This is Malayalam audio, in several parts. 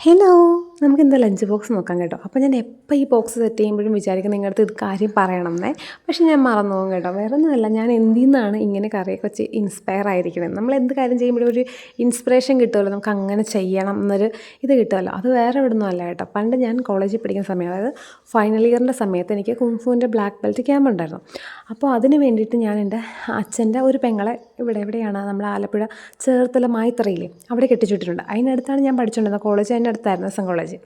ഹലോ, നമുക്കെന്താ ലഞ്ച് ബോക്സ് നോക്കാം കേട്ടോ. അപ്പോൾ ഞാൻ എപ്പോൾ ഈ ബോക്സ് സെറ്റ് ചെയ്യുമ്പോഴും വിചാരിക്കും നിങ്ങളുടെ അടുത്ത് ഇത് കാര്യം പറയണം എന്നേ. പക്ഷേ ഞാൻ മറന്നു പോകും കേട്ടോ. വേറെ ഒന്നുമല്ല, ഞാൻ എന്തിൽ നിന്നാണ് ഇങ്ങനെ കറിയൊക്കെ വെച്ച് ഇൻസ്പയർ ആയിരിക്കുന്നത്. നമ്മൾ എന്ത് കാര്യം ചെയ്യുമ്പോഴും ഒരു ഇൻസ്പിറേഷൻ കിട്ടുമല്ലോ, നമുക്ക് അങ്ങനെ ചെയ്യണം എന്നൊരു ഇത് കിട്ടുമല്ലോ. അത് വേറെ എവിടെ നിന്നും അല്ല കേട്ടോ. പണ്ട് ഞാൻ കോളേജിൽ പഠിക്കുന്ന സമയം, അതായത് ഫൈനൽ ഇയറിൻ്റെ സമയത്ത് എനിക്ക് കുങ്ഫുവിൻ്റെ ബ്ലാക്ക് ബെൽറ്റ് ക്യാമ്പ് ഉണ്ടായിരുന്നു. അപ്പോൾ അതിന് വേണ്ടിയിട്ട് ഞാൻ എൻ്റെ അച്ഛൻ്റെ ഒരു പെങ്ങളെ എവിടെയാണ് നമ്മൾ ആലപ്പുഴ ചേർത്തല മായിത്തറയില്ലേ അവിടെ കെട്ടിച്ചുവിട്ടിട്ടുണ്ട്. അതിനടുത്താണ് ഞാൻ പഠിച്ചുകൊണ്ടിരുന്നത്. കോളേജ് അതിൻ്റെ അടുത്തായിരുന്നു, എസ് എൻ കോളേജ്.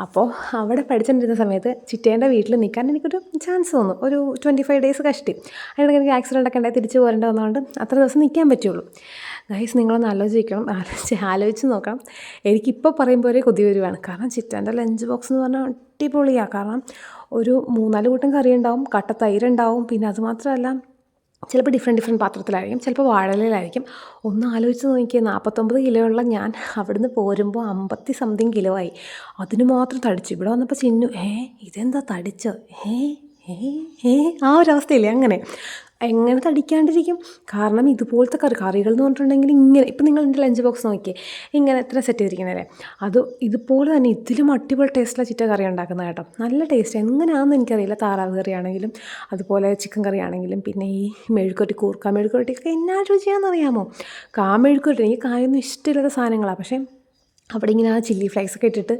അപ്പോൾ അവിടെ പഠിച്ചുകൊണ്ടിരുന്ന സമയത്ത് ചിറ്റേൻ്റെ വീട്ടിൽ നിൽക്കാൻ എനിക്കൊരു ചാൻസ് തോന്നും. ഒരു 25 ഡേയ്സ് കഷ്ടി. അതിനിടയ്ക്ക് എനിക്ക് ആക്സിഡൻ്റ് ഒക്കെ ഉണ്ടായി തിരിച്ച് പോരേണ്ടി വന്നതുകൊണ്ട് അത്ര ദിവസം നിൽക്കാൻ പറ്റുള്ളൂ. ഗൈസ്, നിങ്ങളൊന്ന് ആലോചിച്ച് നോക്കണം. എനിക്കിപ്പോൾ പറയുമ്പോൾ ഒരേ കൊതി വരുവാണ്. കാരണം ചിറ്റേൻ്റെ ലഞ്ച് ബോക്സ് എന്ന് പറഞ്ഞാൽ അടിപൊളിയാണ്. കാരണം ഒരു 3-4 കൂട്ടം കറി ഉണ്ടാവും, കട്ട തൈരുണ്ടാവും. പിന്നെ അതുമാത്രമല്ല, ചിലപ്പോൾ ഡിഫറെൻറ്റ് പാത്രത്തിലായിരിക്കും, ചിലപ്പോൾ വാഴയിലായിരിക്കും. ഒന്ന് ആലോചിച്ച് നോക്കിയാൽ 49 കിലോ ഉള്ള ഞാൻ അവിടുന്ന് പോരുമ്പോൾ 50 സംതിങ് കിലോ ആയി. അതിന് മാത്രം തടിച്ചു. ഇവിടെ വന്നപ്പോൾ ചിന്നു ഇതെന്താ തടിച്ചോ ആ ഒരു അവസ്ഥയില്ലേ. എങ്ങനെ തടിക്കാണ്ടിരിക്കും? കാരണം ഇതുപോലത്തെ കറികൾ എന്ന് പറഞ്ഞിട്ടുണ്ടെങ്കിൽ ഇങ്ങനെ ഇപ്പം നിങ്ങൾ എൻ്റെ ലഞ്ച് ബോക്സ് നോക്കിയേ, ഇങ്ങനെ എത്ര സെറ്റ് ചെയ്തിരിക്കുന്നതല്ലേ. ഇതുപോലെ തന്നെ ഇതിലും അടിപൊളി ടേസ്റ്റുള്ള ചിറ്റ കറി ഉണ്ടാക്കുന്നത് കേട്ടോ. നല്ല ടേസ്റ്റ്. എങ്ങനെയാണെന്ന് എനിക്കറിയില്ല. താറാവ് കറി ആണെങ്കിലും അതുപോലെ ചിക്കൻ കറി ആണെങ്കിലും പിന്നെ ഈ മെഴുക്കുവരട്ടി, കൂർക്ക മെഴുക്കുവരട്ടിയൊക്കെ എന്നാ രുചിയാണെന്നറിയാമോ. മെഴുക്കുവരട്ടി എനിക്ക് കായൊന്നും ഇഷ്ടമില്ലാത്ത സാധനങ്ങളാണ്. പക്ഷേ അവിടെ ഇങ്ങനെ ആ ചില്ലി ഫ്ലേക്സൊക്കെ ഇട്ടിട്ട്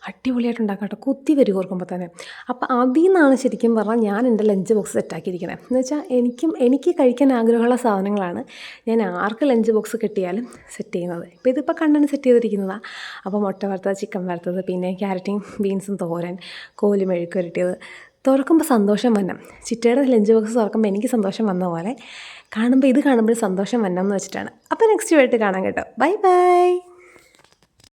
അടിപൊളിയായിട്ട് ഉണ്ടാക്കാം കേട്ടോ. കുത്തി വരും ഓർക്കുമ്പോൾ തന്നെ. അപ്പോൾ അതിൽ നിന്നാണ് ശരിക്കും പറഞ്ഞാൽ ഞാൻ എൻ്റെ ലഞ്ച് ബോക്സ് സെറ്റാക്കിയിരിക്കുന്നത്. എന്ന് വെച്ചാൽ എനിക്ക് കഴിക്കാൻ ആഗ്രഹമുള്ള സാധനങ്ങളാണ് ഞാൻ ആർക്ക് ലഞ്ച് ബോക്സ് കിട്ടിയാലും സെറ്റ് ചെയ്യുന്നത്. ഇപ്പോൾ ഇതിപ്പോൾ കണ്ണന് സെറ്റ് ചെയ്തിരിക്കുന്നതാണ്. അപ്പോൾ മുട്ട വറുത്തത്, ചിക്കൻ വറുത്തത്, പിന്നെ ക്യാരറ്റും ബീൻസും തോരൻ, കോല് മെഴുക്ക് വരട്ടിയത്. തുറക്കുമ്പോൾ സന്തോഷം വന്നം. ചിറ്റയുടെ ലഞ്ച് ബോക്സ് തുറക്കുമ്പോൾ എനിക്ക് സന്തോഷം വന്ന പോലെ കാണുമ്പോൾ സന്തോഷം വന്നം എന്ന് വെച്ചിട്ടാണ്. അപ്പോൾ നെക്സ്റ്റ് ആയിട്ട് കാണാം കേട്ടോ. Bye bye.